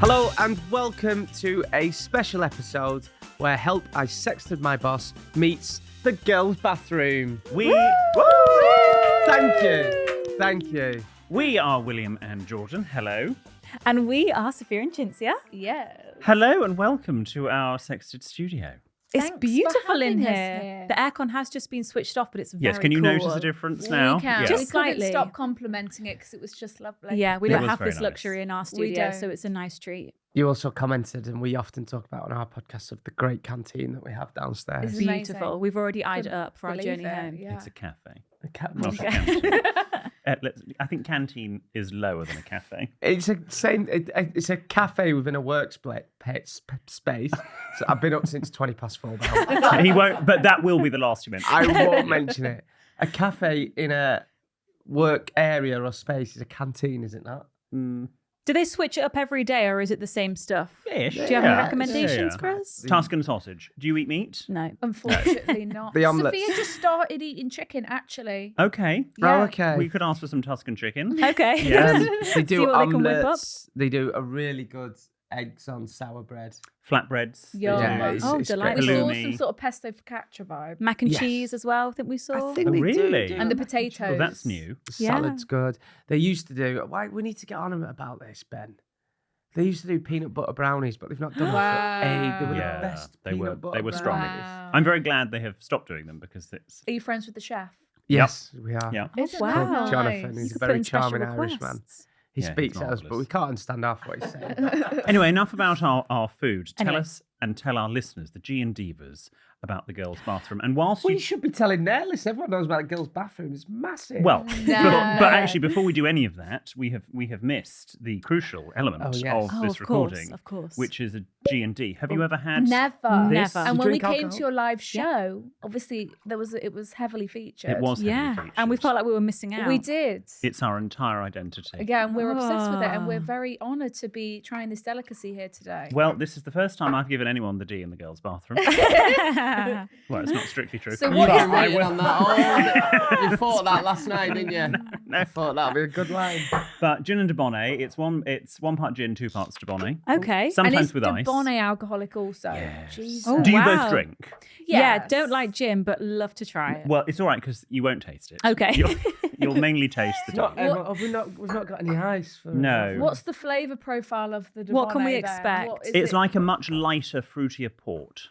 Hello and welcome to a special episode where Help I Sexted My Boss meets the girls' bathroom. Woo! Thank you. We are William and Jordan. Hello. And we are Sophia and Cinzia. Yeah. Hello and welcome to our Sexted studio. It's Thanks beautiful for in having us here. here. The aircon has just been switched off, but it's very Yes, can you cool. notice the difference now? We can. Yeah. Just We couldn't slightly. stop complimenting it because it was just lovely. Yeah, we It don't was have very this nice. luxury in our We studio, don't. so it's a nice treat. You also commented, and we often talk about on our podcast, of the great canteen that we have downstairs. It's amazing. Beautiful. We've already eyed it Couldn't up for our believe journey it, home. Yeah. It's a cafe. A cat- Not a Okay. canteen. I think canteen is lower than a cafe. It's a cafe within a work space. So I've been up since 4:20 now. He won't, but that will be the last you mention. I won't mention it. A cafe in a work area or space is a canteen, is it not? Do they switch it up every day, or is it the same stuff? Ish. Do you have any recommendations for us? Tuscan sausage. Do you eat meat? No. Unfortunately not. The omelettes. Sophia just started eating chicken, actually. Okay. Oh, okay. We could ask for some Tuscan chicken. Okay. Yes. They do See what they can whip up. omelettes. They do a really good eggs on sour bread. Flatbreads. Yum. Yeah, it's Oh, great. delightful. We saw Halloumi. some sort of pesto focaccia vibe. Mac and Yes. cheese as well, I think we saw. I think Oh, they really? do. And the potatoes. Well, that's new. The Yeah. salad's good. They used to do. Why we need to get on them about this, Ben. They used to do peanut butter brownies, but they've not done Wow. them for They were Yeah, the best. they were- peanut butter they were strong. brownies. Wow. I'm very glad they have stopped doing them because it's... Are you friends with the chef? Yes, we are. Yeah. Isn't wow. that Called nice? Jonathan. You He's a could put very in special charming Irishman. requests. He Yeah, speaks he's at us, but marvellous. we can't understand half what he's saying. Anyway, enough about our food. Tell Anyway. us and tell our listeners, the G&Divas, about the girls' bathroom. And whilst We you... should be telling their list. Everyone knows about the girls' bathroom. It's massive. Well, No. but actually, before we do any of that, we have missed the crucial element Oh, yes. of Oh, this of recording, course, of course. which is a G&D. Have you ever had... Never. Never. And You when we drink came alcohol? to your live show, obviously it was heavily featured. It was heavily Yeah, featured. and we felt like we were missing out. We did. It's our entire identity. Again, we're obsessed with it, and we're Ah. very honoured to be trying this delicacy here today. Well, this is the first time I've given anyone the D in the girls' bathroom. Well, it's not strictly true. So You what got is right it? on that. You thought that last night, didn't you? No. I thought that'd be a good line. But gin and Dubonnet, it's one part gin, 2 parts Dubonnet. Okay. And Sometimes is with ice. Dubonnet alcoholic also? Yes. Jesus. Oh, Do you wow. both drink? Yeah, Yes. don't like gin, but love to try it. Well, it's all right because you won't taste it. Okay. You'll mainly taste the Not, tongue. we've not got any ice for No. What's the flavour profile of the Dubonnet? What can we then? expect? What is It's it? like a much lighter, fruitier port,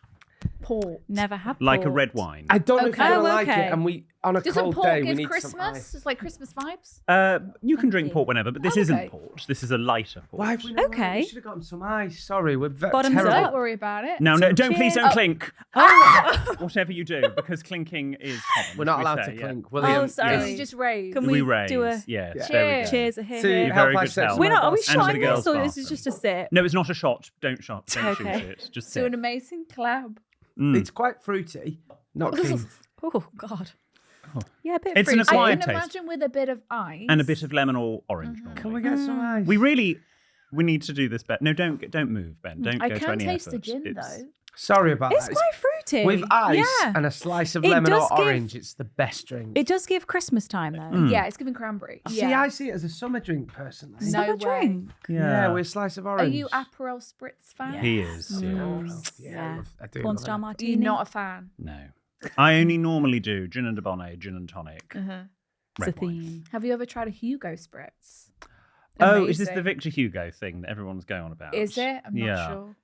port. Never had like a port. red wine. I don't know if Okay. you're Oh, gonna like okay. it, and we on a Doesn't cold port day we give need some Christmas? ice. It's like Christmas vibes. You can drink port whenever, but this Oh, isn't okay. port. This is a lighter port. Why have we not? Okay. We should have gotten some ice. Sorry, we're Bottoms terrible. up. Don't worry about it. No, don't please cheers. don't Oh. clink. Oh, Whatever you do, because clinking is common. We're not as we allowed say, to yeah. clink. William, Oh, sorry. This is just raised. Can We we raise. do a Yes, Yeah. very Cheers. good. cheers a here? To here. help very I good sex help. We're not. Are we And to the shotting girls' this, or is bathroom. this just a sip? No, it's not a shot. Don't shot. Don't Okay. shoot it. Just To an sip. amazing collab. It's quite fruity. Not keen. Oh God. Yeah, a bit. It's an fruity. acquired I can taste. imagine with a bit of ice. And a bit of lemon or orange. normally. Can we get some ice? We need to do this better. No, don't move, Ben. Don't I go to can any taste effort. the gin It's- though. Sorry about It's that. quite fruity. With ice Yeah. and a slice of It lemon or does give- orange, it's the best drink. It does give Christmas time though. Mm. Yeah, it's giving cranberry. See, Yeah. I see it as a summer drink personally. No Summer way. drink. Yeah, with a slice of Are orange. you Aperol Spritz fan? He is. Yeah. Yeah, I do. Porn love star it. martini. You're not a fan. No. I only normally do gin and Dubonnet, gin and tonic, It's a red wine. theme. Have you ever tried a Hugo Spritz? Oh, is this the Amazing. Victor Hugo thing that everyone's going on about? Is it? I'm not Yeah. sure.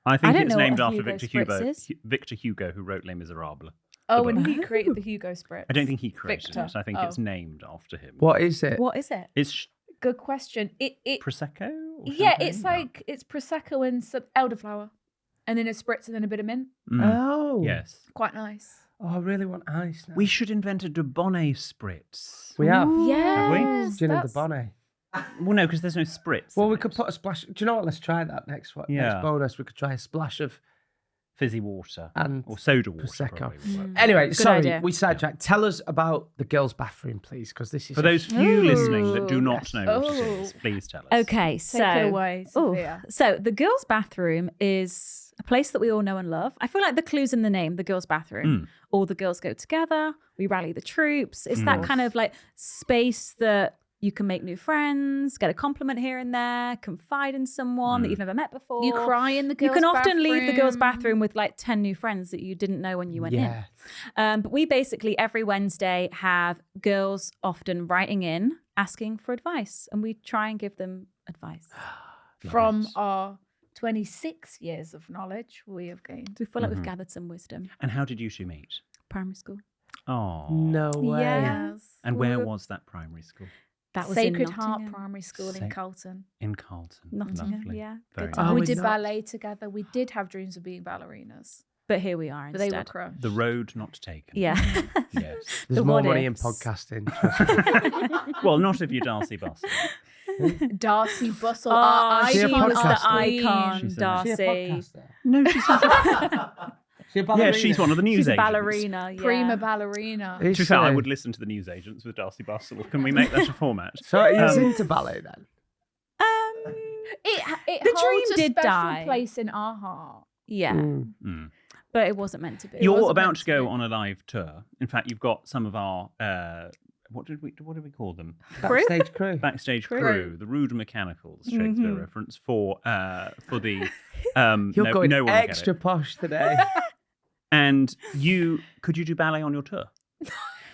I think I don't it's know what named a after Hugo Victor Spritz Hugo. is. Victor Hugo, who wrote Les Miserables. Oh, and book. he created the Hugo Spritz. I don't think he created Victor. it. I think Oh. it's named after him. What is it? What is it? It's Good question. It prosecco. Or yeah, champagne? it's like it's prosecco and some elderflower, and then a spritz and then a bit of mint. Mm. Oh. Yes. Quite nice. Oh, I really want ice now. We should invent a Dubonnet spritz. We have. Yes, Gin and that's- Dubonnet. Well, no, because there's no spritz. Well, in we it. could put a splash. Do you know what? Let's try that next one. Yeah. Next bonus, we could try a splash of fizzy water and or soda water. Prosecco. probably would work. Anyway, Good sorry, idea. we sidetracked. Tell us about the girls' bathroom, please, because this is For those few listening that do Ooh. not know what it Oh. is, please tell us. Okay, so Take it away, Oh, Sophia. so the girls' bathroom is a place that we all know and love. I feel like the clue's in the name, the girls' bathroom. All the girls go together. We rally the troops. It's that kind of like space that You can make new friends, get a compliment here and there, confide in someone that you've never met before. You cry in the girls' You can often leave the girls' bathroom. bathroom with like 10 new friends that you didn't know when you went Yeah. in. But we basically every Wednesday have girls often writing in, asking for advice, and we try and give them advice. From our 26 years of knowledge we have gained. We feel like we've gathered some wisdom. And how did you two meet? Primary school. Oh. No way. Yes. And where was that primary school? That was Sacred in Heart Nottingham. Primary School in Carlton. In Carlton. Nottingham, Lovely. yeah. Very Good nice. time. we we did not- ballet together. We did have dreams of being ballerinas, But here we are but instead. they were crushed. The road not taken. Yeah. Yes. There's The more what money in ifs. podcasting. trust me. Well, not if you're Darcy Bustle. Darcy Bustle, Oh, our she she a was icon, the podcaster? icon, She's a- Darcy. Is she a podcaster? No, she's not. She a Yeah, ballerina? she's one of the news She's a agents. ballerina. Yeah. prima ballerina. Is To be fair, I she? would listen to the news agents with Darcy Bustle. Can we make that a format? So are you Um, into ballet then? It The holds dream a did special die. place in our heart. Yeah. Mm. But it wasn't meant to be. You're wasn't about meant to to go be. on a live tour. In fact, you've got some of our what did we call them? Backstage crew. Backstage Crew. crew, the Rude Mechanicals, Shakespeare reference for the You're going no one will get extra it. posh today. And could you do ballet on your tour?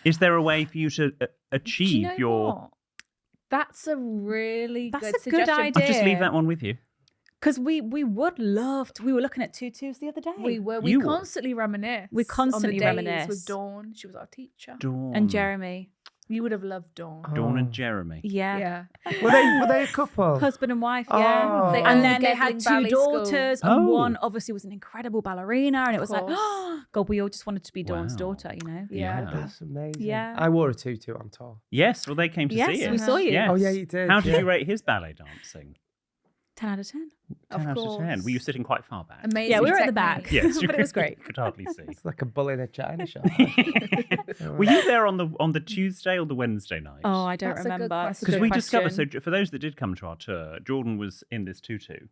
Is there a way for you to achieve Do you know your? what? That's a really That's good a good suggestion. idea. I'll just leave that one with you. Because we would love to. We were looking at tutus the other day. We You were. constantly reminisce. We constantly on the days reminisce. with Dawn. She was our teacher. Dawn And Jeremy. You would have loved Dawn. Dawn Oh. and Jeremy. Yeah. Yeah. Were they a couple? Husband and wife, yeah. Oh. They And owned then the they had Gedling two Ballet School. daughters, and Oh. one obviously was an incredible ballerina. And it was like, course. oh, God, we all just wanted to be Dawn's Wow. daughter, you know? Yeah. That's amazing. Yeah. I wore a tutu on tour. Yes, well, they came to Yes, see it. we saw you. Yes. Oh, yeah, you did. How did yeah. you rate his ballet dancing? 10 out of 10. 10 Of out of 10. course. Were you sitting quite far back? Amazing. Yeah, we were at the technique. back. Yes, you But it was great. could hardly see. It's like a bull in a china shop. Were you there on the Tuesday or the Wednesday night? Oh, I don't That's a good remember. question. Because Good we discovered, so question. for those that did come to our tour, Jordan was in this tutu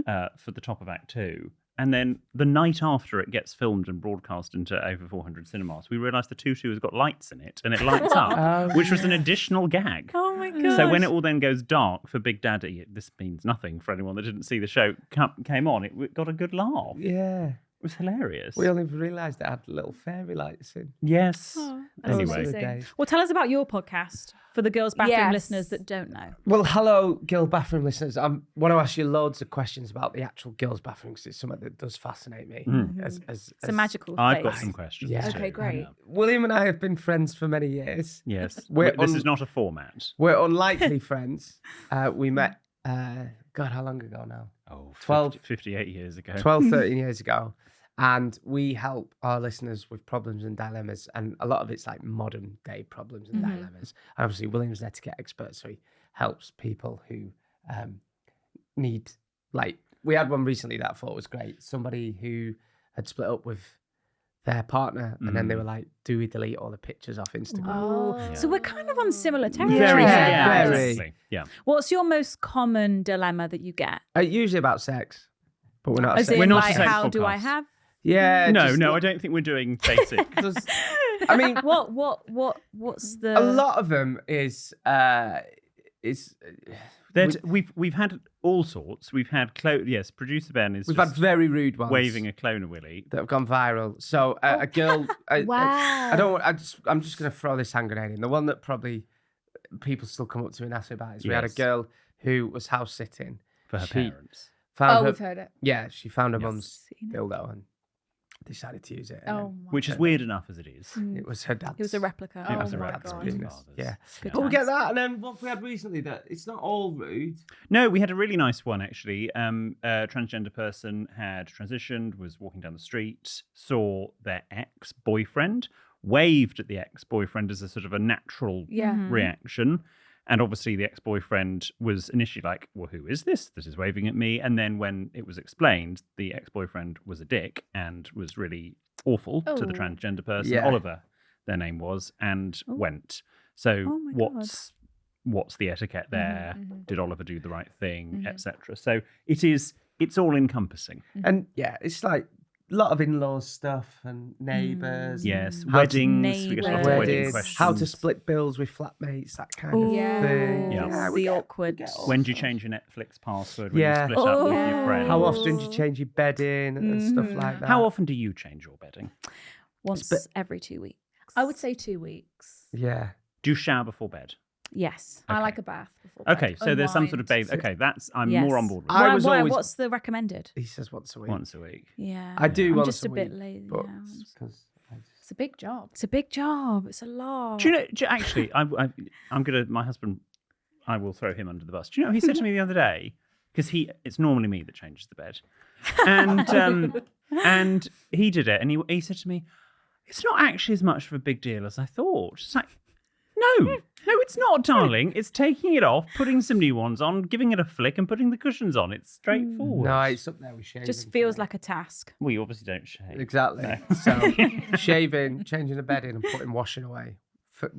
for the top of Act 2. And then the night after it gets filmed and broadcast into over 400 cinemas, we realised the tutu has got lights in it and it lights up, Oh, which was an additional gag. Oh, my God. So when it all then goes dark for Big Daddy, this means nothing for anyone that didn't see the show, came on, it got a good laugh. Yeah. It was hilarious. We only realised it had little fairy lights in. Yes. Oh, that's Anyway. Those were the amazing. days. Well, tell us about your podcast for the girls' bathroom Yes. listeners that don't know. Well, hello, girl bathroom listeners. I want to ask you loads of questions about the actual girls' bathroom because it's something that does fascinate me. As It's a magical I've got place. some questions. Yeah. Okay, too. great. Yeah. William and I have been friends for many years. Yes. We're This on- is not a format. We're unlikely friends. We met, God, how long ago now? Oh, 12 58 years ago. 12, 13 years ago. And we help our listeners with problems and dilemmas. And a lot of it's like modern day problems and dilemmas. And obviously, William's an etiquette expert. So he helps people who need, like, we had one recently that I thought was great. Somebody who had split up with their partner. And then they were like, do we delete all the pictures off Instagram? Oh, so we're kind of on similar territory. Very Yeah, similar. very. Exactly. Yeah. What's your most common dilemma that you get? Usually about sex. But we're not a As sex. in, We're not a like, sex how do I podcast. have? Yeah. No, just- I don't think we're doing basic. I mean, What's the? a lot of them is We've had all sorts. We've had producer Ben is we've had just very rude ones waving a cloner willy. that have gone viral. So a girl, Wow. I don't. I'm just going to throw this hand grenade in. The one that probably people still come up to me and ask me about is we had a Yes. girl who was house sitting For her She- parents. Found Oh, her, we've heard it. yeah, she found her Yes. mum's dildo and decided to use it. and Oh, then my Which is weird enough as it is. it was her dad's. It was a replica. Oh It was a my replica God. of his business. father's. Yeah. Good But we get times. that, and then what we had recently that it's not all rude. No, we had a really nice one actually. A transgender person had transitioned, was walking down the street, saw their ex-boyfriend, waved at the ex-boyfriend as a sort of a natural Yeah. reaction. And obviously the ex-boyfriend was initially like, well, who is this? This is waving at me. And then when it was explained, the ex-boyfriend was a dick and was really awful to the Oh. transgender person. Yeah. Oliver, their name was, and Oh. went. So Oh my God. what's the etiquette there? mhm. Did Oliver do the right thing, Mhm. etc. So it's all encompassing. And yeah, it's like lot of in-laws stuff and neighbours. Yes, How to- weddings. We get a lot of wedding Weddings, questions. how to split bills with flatmates, that kind of Yeah. thing. Yeah. we The get- awkward. we get all When do you sorts. change your Netflix password when Yeah. you split up with Oh. your friends? How often do you change your bedding and stuff like that? How often do you change your bedding? Once every 2 weeks. I would say 2 weeks. Yeah. Do you shower before bed? Yes. I Okay. like a bath before bed. Okay, so there's some sort of bath. Unwind. Okay, I'm Yes. more on board with I that. was always- What's the recommended? He says once a week. Once a week. Yeah. I do I'm once just a a bit week, lazy. But now. because It's a big job. It's a big job. It's a lot. Do you know? Actually, I'm gonna. My husband, I will throw him under the bus. Do you know? He said to me the other day because it's normally me that changes the bed, and and he did it, and he said to me, "It's not actually as much of a big deal as I thought." It's like, no, it's not, darling. It's taking it off, putting some new ones on, giving it a flick, and putting the cushions on. It's straightforward. no, it's up there with shaving. Just feels like a task. We obviously don't shave. exactly. No. So shaving, changing the bedding, and putting washing away.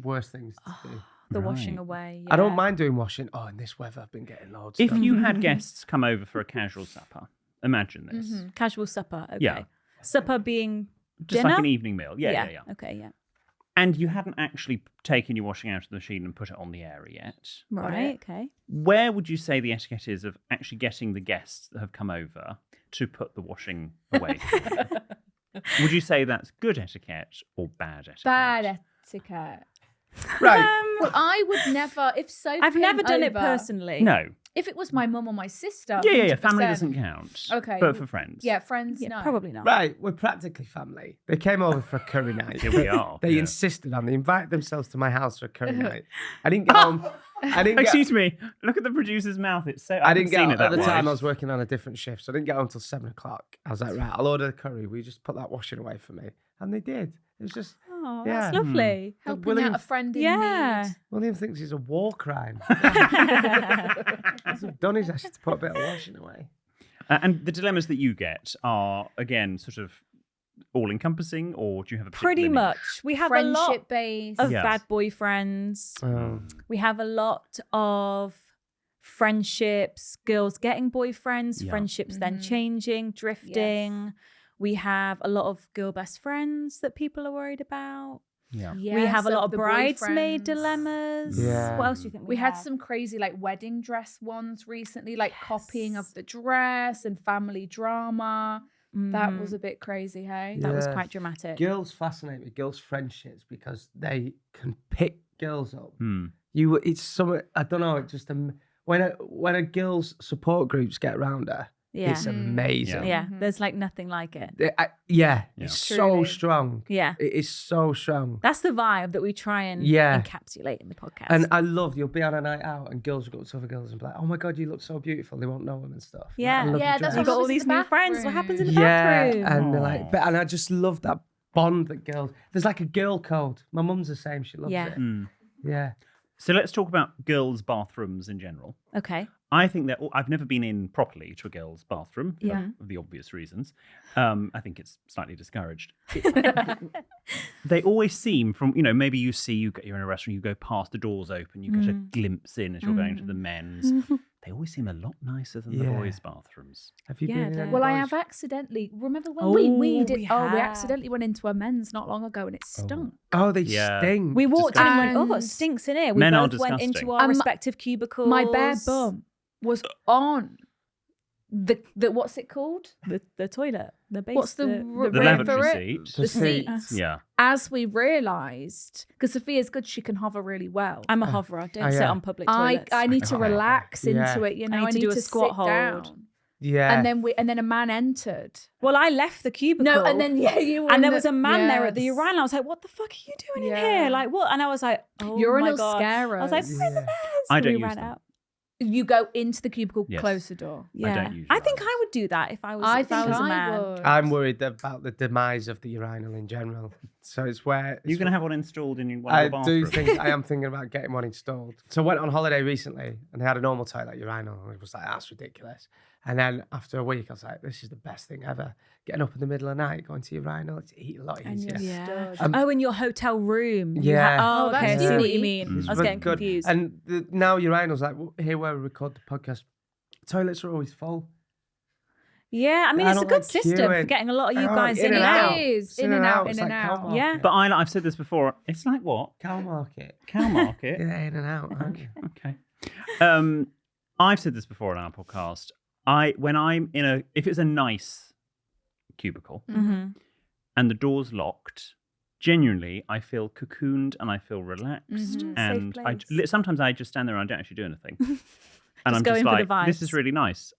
Worst things to do. The washing Right. away. I don't yeah. mind doing washing. Oh, in this weather, I've been getting loads. If done. you had guests come over for a casual supper, imagine this. Casual supper. Okay. Yeah. Supper being Just dinner? like an evening meal. Yeah. Okay, yeah. And you hadn't actually taken your washing out of the machine and put it on the air yet. Right, okay. Where would you say the etiquette is of actually getting the guests that have come over to put the washing away? Would you say that's good etiquette or bad etiquette? Bad etiquette. right. Well, I would never, if Sophie I've never came done it over- personally. No. If it was my mum or my sister. Yeah. Family 100%. doesn't count. Okay. But for friends. Yeah, friends, Yeah, no. probably not. Right, we're practically family. They came over for a curry night. Here we are. They Yeah. insisted on. They invited themselves to my house for a curry night. I didn't get home. I didn't get. Excuse me. Look at the producer's mouth. It's so. I didn't get seen home it that at the time. I wide. was working on a different shift, so I didn't get home until 7:00. I was like, right, I'll order the curry. Will you just put that washing away for me? And they did. It was just Oh, Yeah. that's lovely. Helping William- out a friend in Yeah. need. William thinks it's a war crime. He's done his best to put a bit of washing away. And the dilemmas that you get are, again, sort of all-encompassing, or do you have a particular Pretty niche? much. We have a lot Friendship based. of Yes. bad boyfriends. Oh. We have a lot of friendships, girls getting boyfriends, Yeah. friendships then changing, drifting. We have a lot of girl best friends that people are worried about. Yeah. We have a lot of the bridesmaid boyfriends. dilemmas. Yeah. What else do you think We had have? some crazy like wedding dress ones recently, like copying of the dress and family drama. That was a bit crazy, hey? That was Yeah. quite dramatic. Girls fascinate me. Girls' friendships because they can pick girls up. Hmm. It's something I don't know. It's just when a girls' support groups get around her, Yeah. it's amazing. Yeah. There's like nothing like it. Yeah, Yeah. it's Truly. so strong. Yeah. It is so strong. That's the vibe that we try and Yeah. encapsulate in the podcast. And I love you'll be on a night out and girls will go up to other girls and be like, "Oh my god, you look so beautiful." They won't know them and stuff. Yeah. I love Yeah, your that's dress. you got all happens in these the new friends. What happens in the yeah, bathroom? and they're like, Aw. and I just love that bond that girls. There's like a girl code. My mum's the same. She loves Yeah. it. Hmm. Yeah. So let's talk about girls' bathrooms in general. Okay. I think that I've never been in properly to a girl's bathroom for Yeah. the obvious reasons. I think it's slightly discouraged. They always seem from, maybe you're in a restaurant, you go past the doors open, you get a glimpse in as you're going to the men's. They always seem a lot nicer than the Yeah. boys' bathrooms. Have you Yeah, been in they're- any Well, I boys'? have accidentally. Remember when Oh, we did? we We have. accidentally went into a men's not long ago, and it stunk. Oh, they Yeah. sting. We walked in and went, oh, it And- stinks in here. We Men are both went into disgusting. our And respective cubicles. My bare bum was on the what's it called? The toilet. The base. What's the The Right lavatory for it. seat. The seats. Yeah. As we realised, because Sophia's good, she can hover really well. I'm a hoverer. Don't Oh, sit yeah. on public I toilets. need to Oh, relax yeah. into it. You know, I need to do a squat sit hold. down. Yeah. And then a man entered. Well, I left the cubicle. No, and then you were and in there the- was a man there at the Yes. urinal. I was like, "What the fuck are you doing in Yeah. here? Like what?" And I was like, "Oh Urinals my god!" scare I was like, us. "Where are the Yeah. men?" I So don't we use ran them. out. You go into the cubicle, Yes. close the door. Yeah, don't usually I think use I would do that if I was. I if I think was a I man. would. I'm worried about the demise of the urinal in general. So it's where You're going to have one installed in one of I your do bathrooms. think I am thinking about getting one installed. So I went on holiday recently and they had a normal toilet urinal and it was like, that's ridiculous. And then after a week, I was like, this is the best thing ever. Getting up in the middle of the night, going to urinal, it's a lot And easier. you're Yeah. stood. Oh, in your hotel room. You Yeah. oh, Oh, okay. I that's see what you unique. mean. Mm. I was But getting good. confused. And now urinals, like here where we record the podcast, toilets are always full. Yeah, I mean, I it's a don't good like system for queuing. getting a lot of you Oh, guys in in and and out. out. It is. It's In and out, It's in and like out. cow Yeah. market. But I've said this before. It's like what? Cow market. Cow market. Yeah, in and out, aren't you? Okay. I've said this before on our podcast. When I'm if it's a nice cubicle Mm-hmm. and the door's locked, genuinely I feel cocooned and I feel relaxed. Mhm. And Safe place. sometimes I just stand there and I don't actually do anything. And I'm Just go just in for the like, this is vibes. really nice.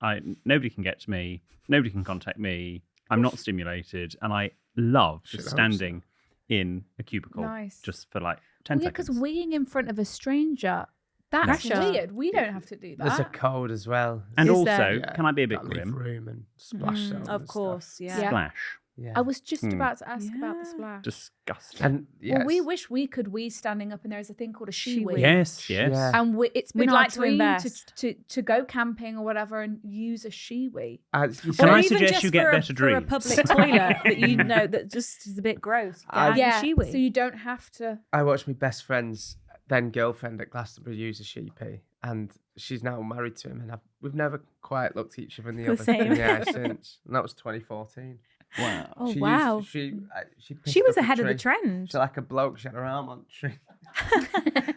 Nobody can get to me. Nobody can contact me. I'm not stimulated, and I love Should just hope so. standing in a cubicle Nice. just for like 10 Yeah, because seconds. weeing in front of a stranger, that's Pressure. weird. We don't have to do that. There's a code as well. And Is also, there- Yeah, can I be a bit gotta leave grim? room and splash zone Of and course, stuff. yeah. Yeah. Splash. Yeah. I was just Mm. about to ask about the Yeah. splash. Disgusting. And yes. Well, we wish we could wee standing up, and there's a thing called a she She-wee. wee. Yes, yes. Yeah. And it's been We'd our like to dream invest. to go camping or whatever and use a she wee. You Can see, I Or even suggest just you get for better for a dreams? public toilet that you know that just is a bit gross. I- Yeah, she-wee. so you don't have to. I watched my best friend's then girlfriend at Glastonbury use a sheepy, and she's now married to him, and we've never quite looked at each other in the The other same. in the eye since. And that was 2014. Wow. Oh, She wow. Used, she She picked was up a ahead of the tree. trend. She's like a bloke. She had her arm on a tree.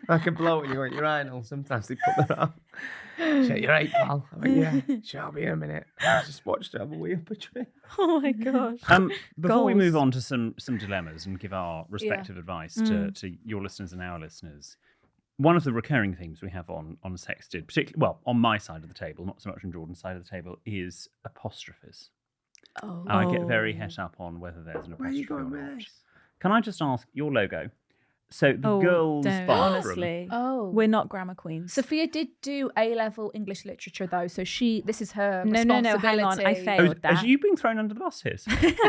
Like a bloke when you want urinal. Sometimes they put their arm. She said, "You're right, pal." I went, "Yeah, sure, I'll be in a minute." I just watched her have a wee up a tree. Oh my gosh. Before we Goals. move on to some dilemmas and give our respective advice Mm. to your listeners and our listeners, one of the recurring themes we have on Sexted, particularly on my side of the table, not so much on Jordan's side of the table, is apostrophes. Oh. I get very het up on whether there's an Where are you apostrophe going or with not. this? Can I just ask your logo? So the Oh, girls' don't, bathroom. honestly. Oh. We're not grammar queens. Sophia did do A-level English literature though, so this is her No, hang on. I responsibility. failed that. Has you been thrown under the bus here?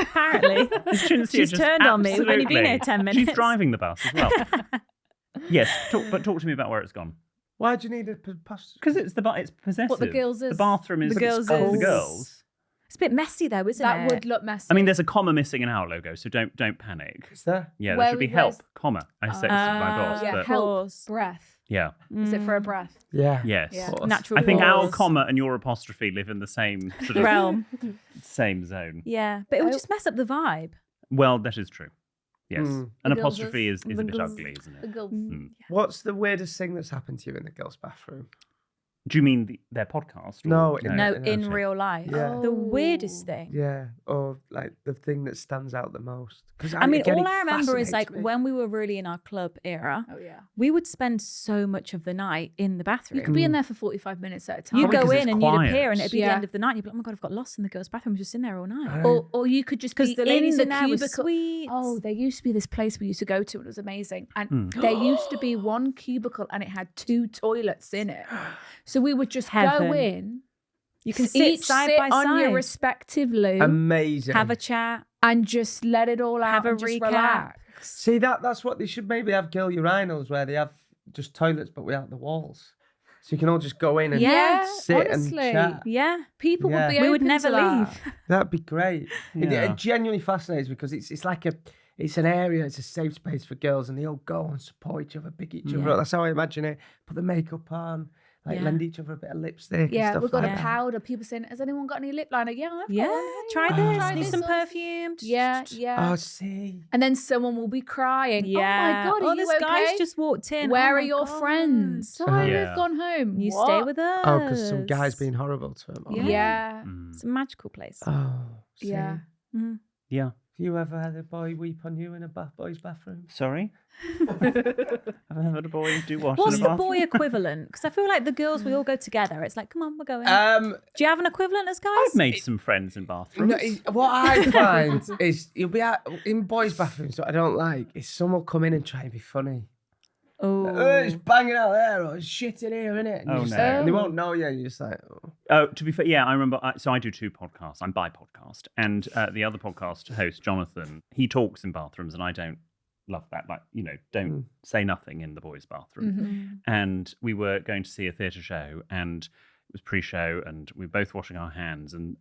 Apparently. Cinzia She's just turned on me. We've only been here absolutely- 10 minutes. She's driving the bus as well. Yes, talk to me about where it's gone. Why do you need a pasta? Because it's possessive. What the girls The is. bathroom is The girls called the is- girls. It's a bit messy though, isn't That it? would look messy. I mean, there's a comma missing in our logo, so don't panic. Is there? Yeah, Where there should be we- help, where's- comma. I sexted my boss, yeah, but help. Course. breath. yeah, Is it for a breath? Yeah. yes. Yeah. Of course. Natural I think our pause. comma and your apostrophe live in the same sort of realm. same zone. Yeah, but it would Oh. just mess up the vibe. Well, that is true. Yes, Mm. an The girls apostrophe is a bit girls- ugly, isn't The it? girls. Mm. What's the weirdest thing that's happened to you in the girls' bathroom? Do you mean their podcast? or- No, No, in in actual- real life. Yeah. The Oh. weirdest thing. Yeah, or like the thing that stands out the most. Because I mean, all I remember is like when we were really in our club era, Oh yeah. we would spend so much of the night in the bathroom. You could be in there for 45 minutes at a time. You Probably go 'cause in it's and quiet. you'd appear, and it'd be the Yeah. end of the night. And you'd be like, "Oh my god, I've got lost in the girls' bathroom. I was just in there all night." Or you could just be Because the ladies in in the there were cubicle. sweet. Oh, there used to be this place we used to go to, and it was amazing. And there used to be one cubicle, and it had 2 toilets in it. So we would just Heaven. go in. You can each sit side sit by on your side, respective loo, amazing. have a chat. and just let it all out. Have a and just recap. relax. See that's what they should maybe have girl urinals where they have just toilets but without the walls, so you can all just go in and Yeah, sit honestly. and chat. Yeah, People Yeah. would be we would open never to that. leave. That'd be great. Yeah. It genuinely fascinates because it's like it's an area, it's a safe space for girls, and they all go and support each other, pick each other Yeah. up. That's how I imagine it. Put the makeup on, like Yeah. lend each other a bit of lipstick. Yeah, and stuff we've got like a that. powder. People saying, "Has anyone got any lip liner?" Yeah, I've got Yeah, one. Hey, try Oh. this. Try Need this. some perfume. Yeah, yeah. Oh, see. And then someone will be crying. Yeah. Oh my god, are you this okay? guy's just walked in. Where Oh are my your God. friends? Sorry, Yeah. they've gone home. You What? stay with us. Oh, because some guy's being horrible to him. Yeah. Yeah. Mm. It's a magical place. Oh, see. Yeah. Mhm. Yeah. Have you ever had a boy weep on you in a boy's bathroom? Sorry? Have I had a boy do what? What's in the bathroom? boy equivalent? Because I feel like the girls, we all go together. It's like, come on, we're going. Do you have an equivalent as guys? I've made some friends in bathrooms. No, what I find is you'll be out in boys' bathrooms that I don't like is someone will come in and try and be funny. Oh, It's banging out there or it's shit in here, innit? And Oh, you just no. like- and they won't know you. And you're just like, oh. Oh, to be fair, yeah, I remember. So I do 2 podcasts. I'm by podcast, and the other podcast host, Jonathan, he talks in bathrooms, and I don't love that. Like, don't say nothing in the boys' bathroom. Mhm. And we were going to see a theatre show, and it was pre-show, and we were both washing our hands, and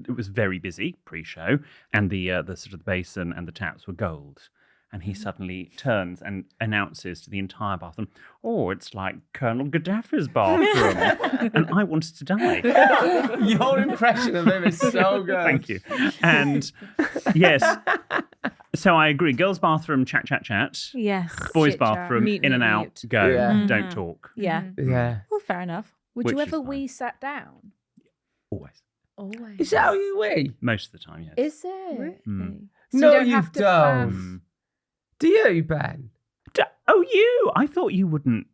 it was very busy pre-show, and the sort of the basin and the taps were gold. And he suddenly turns and announces to the entire bathroom, "Oh, it's like Colonel Gaddafi's bathroom." And I wanted to die. Your impression of him is so good. Thank you. And yes, so I agree. Girls' bathroom, chat, chat, chat. Yes. Boys' Chit chat. bathroom, Mute, in and mute, out, mute. go. Yeah. Don't talk. Yeah. Yeah. Well, fair enough. Would Which you is ever fine. wee sat down? Always. Always. Is that how you wee? Most of the time, yes. Is it? Mm. So No, you don't you have to don't. fast. Mm. Do you, Ben? Oh, you! I thought you wouldn't.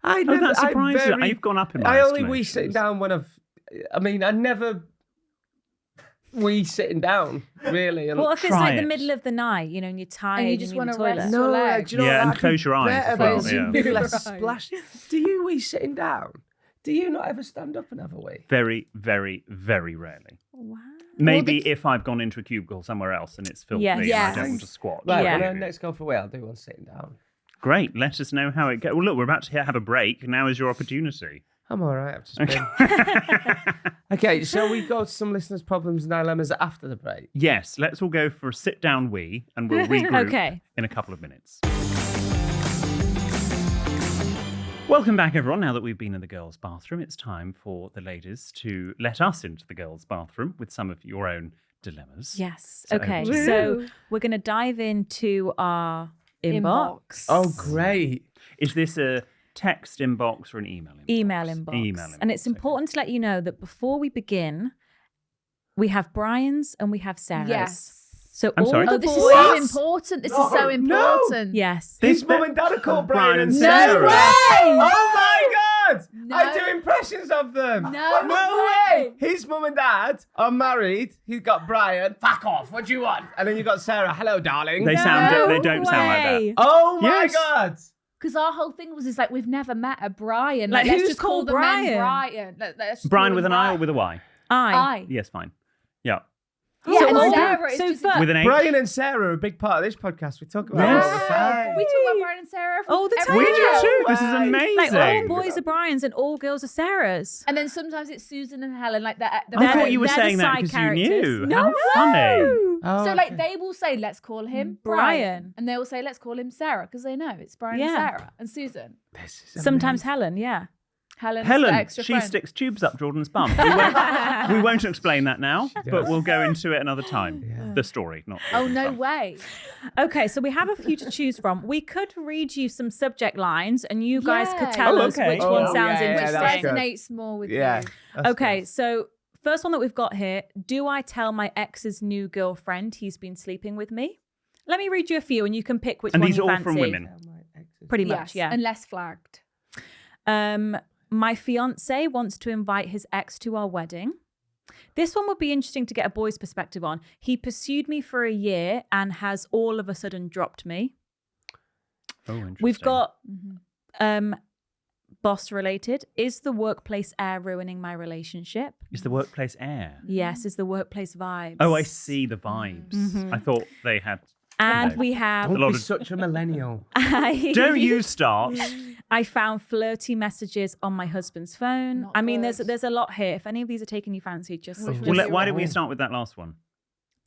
I Oh, that surprises you. You've gone up in my I only wee estimations. sitting down when I mean, I never wee sitting down, really. And What if it's Try like it. the middle of the night, you know, and you're tired you just want wanna to toilet? rest no, your legs. do you know Yeah, what? and I'd be close your eyes better as well, because yeah. you'd be less Right. splash. Do you wee sitting down? Do you not ever stand up and have a wee? Very, very, very rarely. Wow. Maybe if I've gone into a cubicle somewhere else and it's filthy and I Yes. don't want to squat. Right, Yeah. when I next go for a wee, I'll do one sitting down. Great. Let us know how it goes. Well, look, we're about to have a break. Now is your opportunity. I'm all right. I've just been. Okay, shall we go to some listeners' problems and dilemmas after the break? Yes, let's all go for a sit-down wee and we'll regroup Okay. in a couple of minutes. Welcome back, everyone. Now that we've been in the girls' bathroom, it's time for the ladies to let us into the girls' bathroom with some of your own dilemmas. Yes. So Okay. over to you. So we're going to dive into our inbox. Oh, great. Is this a text inbox or an email inbox? Email inbox. Email inbox. And it's okay. important to let you know that before we begin, we have Brian's and we have Sarah's. Yes. So I'm all sorry? the Oh, this is boys. so important. This is so No. important. Yes. His mum and dad are called Brian and No Sarah. way! Oh my God! No. I do impressions of them. No way! His mum and dad are married. He's got Brian. Fuck off. What do you want? And then you got Sarah. Hello, darling. They No don't sound like that. way. Oh my Yes. God! Because our whole thing was like we've never met a Brian. Like, let's who's just call called the men Brian? Brian. Let's just Brian call with them an I or Brian. with a Y? I. Yes, fine. Yeah. Yeah, So and all- Sarah is so just fir- With an H? Brian and Sarah are a big part of this podcast. We talk about Yes. it all the time. We talk about Brian and Sarah All the every time. We do year. too. This is Why? amazing. Like all boys are Brian's and all girls are Sarah's. And then sometimes it's Susan and Helen, like that. I They're thought the- you were they're the saying that side because you characters. knew. No. How funny. Oh, So like okay. they will say, let's call him Brian. Brian. And they will say, let's call him Sarah, because they know it's Brian and Yeah. Sarah and Susan. This is Sometimes amazing. Helen, yeah. Helen's Helen, the extra she friend. sticks tubes up Jordan's bum. We won't explain that now, but we'll go into it another time. Yeah. The story, not Oh, Jordan's no bum. way. Okay, so we have a few to choose from. We could read you some subject lines and you guys could Yeah. tell Oh, us okay. which Oh, one yeah, sounds yeah, Which that's interesting. good. resonates more with Yeah. you. that's Okay, good. so first one that we've got here. Do I tell my ex's new girlfriend he's been sleeping with me? Let me read you a few and you can pick which And one these you are all fancy. from women. Pretty Yes, much, yeah. and less flagged. My fiance wants to invite his ex to our wedding. This one would be interesting to get a boy's perspective on. He pursued me for a year and has all of a sudden dropped me. Oh, interesting. We've got Mm-hmm. boss related. Is the workplace air ruining my relationship? Is the workplace air? Yes, is the workplace vibes. Oh, I see the vibes. Mhm. I thought they had. And No. we have Don't A lot be of- such a millennial. Don't you start. I found flirty messages on my husband's phone. Not I mean, good. there's a lot here. If any of these are taking you fancy, just, Which just Well, one? why don't we start with that last one?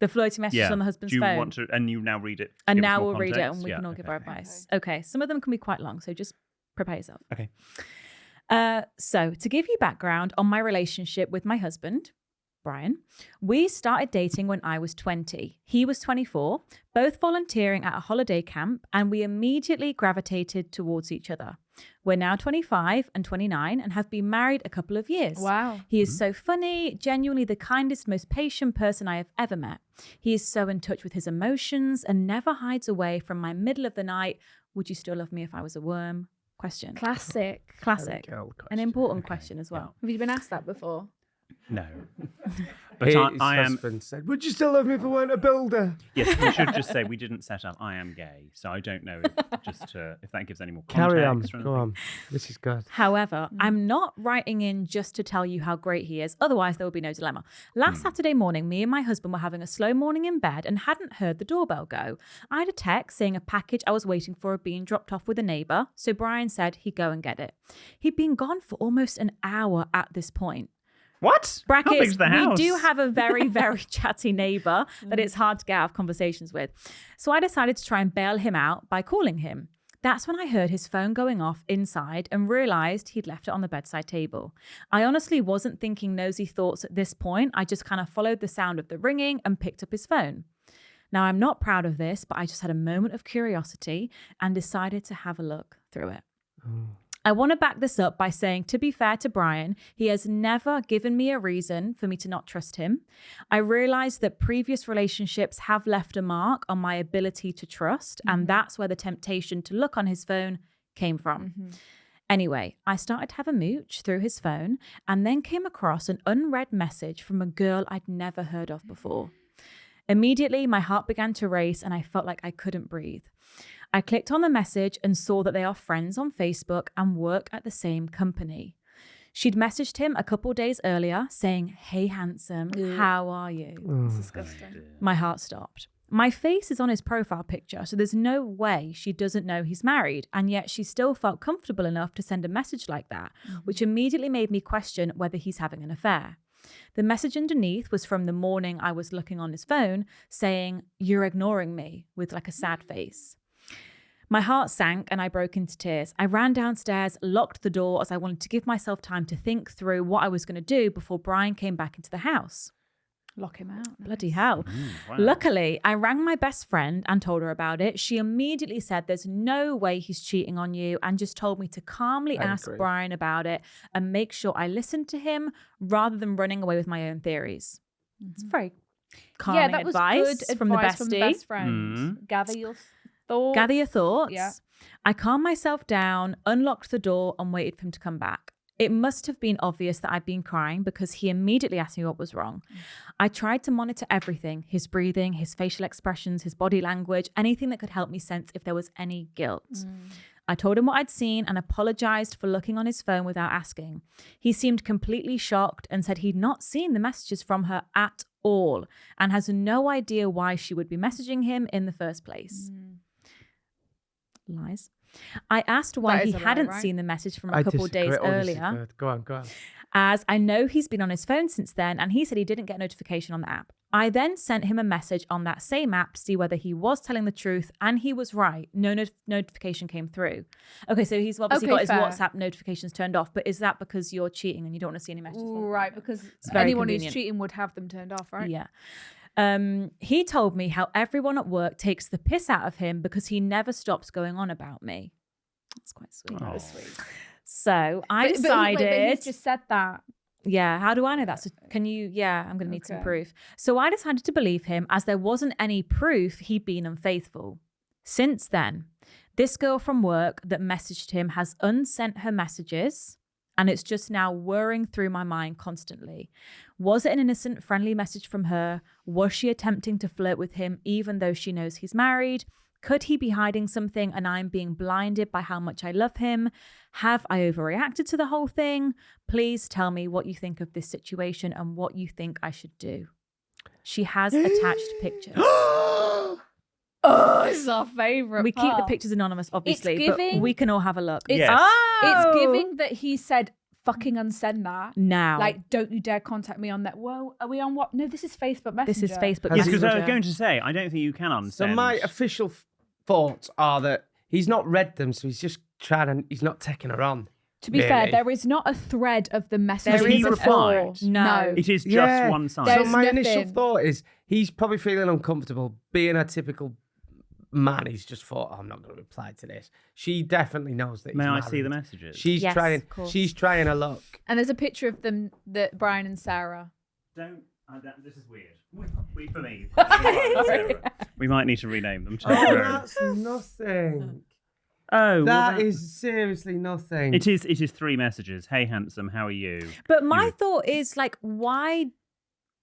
the flirty messages on the husband's Do you phone. want to? And you now read it. And give us now more we'll read it context? and we Yeah, can all give okay. our advice. Okay, some of them can be quite long, so just prepare yourself. Okay. So, to give you background on my relationship with my husband, Brian, we started dating when I was 20. He was 24, both volunteering at a holiday camp, and we immediately gravitated towards each other. We're now 25 and 29 and have been married a couple of years. Wow. He is so funny, genuinely the kindest, most patient person I have ever met. He is so in touch with his emotions and never hides away from my middle of the night, would you still love me if I was a worm? Question. Classic. Classic. Girl An question. important Okay, question as well. Have you been asked that before? No. But His I am. husband said, "Would you still love me if I weren't a builder?" Yes, we should just say we didn't set up. I am gay, so I don't know if that gives any more context. Carry on. or Go anything. on. This is good. However, I'm not writing in just to tell you how great he is. Otherwise, there will be no dilemma. Last Saturday morning, me and my husband were having a slow morning in bed and hadn't heard the doorbell go. I had a text saying a package I was waiting for had been dropped off with a neighbour, so Brian said he'd go and get it. He'd been gone for almost an hour at this point. What? How Brackets, big's the house? we do have a very, very chatty neighbour that it's hard to get out of conversations with. So I decided to try and bail him out by calling him. That's when I heard his phone going off inside and realised he'd left it on the bedside table. I honestly wasn't thinking nosy thoughts at this point. I just kind of followed the sound of the ringing and picked up his phone. Now, I'm not proud of this, but I just had a moment of curiosity and decided to have a look through it. I want to back this up by saying, to be fair to Brian, he has never given me a reason for me to not trust him. I realized that previous relationships have left a mark on my ability to trust, and that's where the temptation to look on his phone came from. Anyway, I started to have a mooch through his phone and then came across an unread message from a girl I'd never heard of before. Immediately, my heart began to race and I felt like I couldn't breathe. I clicked on the message and saw that they are friends on Facebook and work at the same company. She'd messaged him a couple days earlier saying, "Hey, handsome, how are you?" It's disgusting. My heart stopped. My face is on his profile picture, so there's no way she doesn't know he's married, and yet she still felt comfortable enough to send a message like that, which immediately made me question whether he's having an affair. The message underneath was from the morning I was looking on his phone saying, "You're ignoring me," with like a sad face. My heart sank and I broke into tears. I ran downstairs, locked the door as I wanted to give myself time to think through what I was going to do before Brian came back into the house. Lock him out. Bloody hell. Wow. Luckily, I rang my best friend and told her about it. She immediately said, "There's no way he's cheating on you," and just told me to calmly ask Brian about it and make sure I listened to him rather than running away with my own theories. It's very calming advice from the bestie. From the best friend. Gather your thoughts. Gather your thoughts. Yeah. I calmed myself down, unlocked the door, and waited for him to come back. It must have been obvious that I'd been crying because he immediately asked me what was wrong. I tried to monitor everything, his breathing, his facial expressions, his body language, anything that could help me sense if there was any guilt. I told him what I'd seen and apologized for looking on his phone without asking. He seemed completely shocked and said he'd not seen the messages from her at all and has no idea why she would be messaging him in the first place. Lies. I asked why he hadn't seen the message from a couple days earlier. Go on. As I know he's been on his phone since then, and he said he didn't get a notification on the app. I then sent him a message on that same app to see whether he was telling the truth, and he was right. No notification came through. Okay, so he's obviously got his WhatsApp notifications turned off, but is that because you're cheating and you don't want to see any messages? Right, because anyone who's cheating would have them turned off, right? Yeah. He told me how everyone at work takes the piss out of him because he never stops going on about me. That's quite sweet. Oh. Sweet. So I decided. But he's just said that. Yeah, how do I know that? So can you? Yeah, I'm going to need some proof. So I decided to believe him as there wasn't any proof he'd been unfaithful. Since then, this girl from work that messaged him has unsent her messages. And it's just now whirring through my mind constantly. Was it an innocent, friendly message from her? Was she attempting to flirt with him even though she knows he's married? Could he be hiding something and I'm being blinded by how much I love him? Have I overreacted to the whole thing? Please tell me what you think of this situation and what you think I should do. She has attached pictures. Oh, it's our favourite. We keep the pictures anonymous, obviously, but we can all have a look. It's giving that he said, "Fucking unsend that." Now. Like, don't you dare contact me on that. Well, are we on what? No, this is Facebook Messenger. This is Facebook Yes, Messenger. because I was going to say, I don't think you can unsend. So my official thoughts are that he's not read them, so he's just he's not taking her on. To be fair, there is not a thread of the message. Has he replied? No. It is just one side. So my initial thought is he's probably feeling uncomfortable being a typical man. He's just thought, I'm not going to reply to this. She definitely knows that he's May I married. see the messages? She's trying. She's trying a look. And there's a picture of them, that Brian and Sarah. This is weird. Wait for me. We might need to rename them. Oh, that's nothing. Oh, that is seriously nothing. It is 3 messages. Hey, handsome, how are you? But my thought is like, why?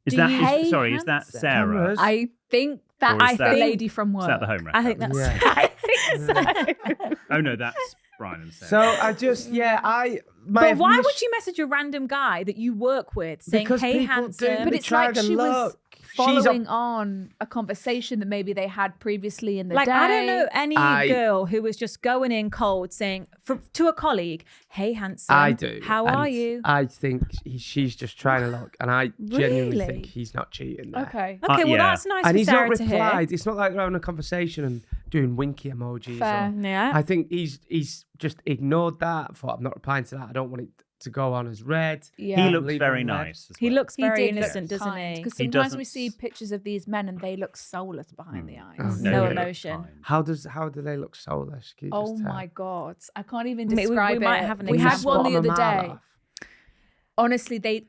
Is that Sarah? I think that's the lady from work. Is that the home wrecker? I think that's. Yeah. I think so. Oh no, that's Brian and Sarah. So I just, But why would you message a random guy that you work with saying, Because hey, people handsome? do, But they it's try like to she was look. following on a conversation that maybe they had previously in the Like, day. I don't know any girl who was just going in cold saying to a colleague, hey, handsome. I do. How and are you? I think she's just trying to look, and I genuinely Really? think he's not cheating there. Okay. Okay, well, yeah. that's nice And for he's Sarah not to hear. replied. It's not like they're having a conversation and doing winky emojis. Fair. Yeah. I think he's just ignored that. Thought I'm not replying to that. I don't want it to go on as read. Yeah. He looks Leave very him red. nice. As He well. looks very did look innocent, doesn't kind, he? Because He sometimes we doesn't- see pictures of these men and they look soulless behind the eyes. Oh, No yeah. emotion. How do they look soulless? Can you Oh just tell? my God. I can't even We describe might it. have an We Can you had one spot the them other a mile day. off? Honestly, they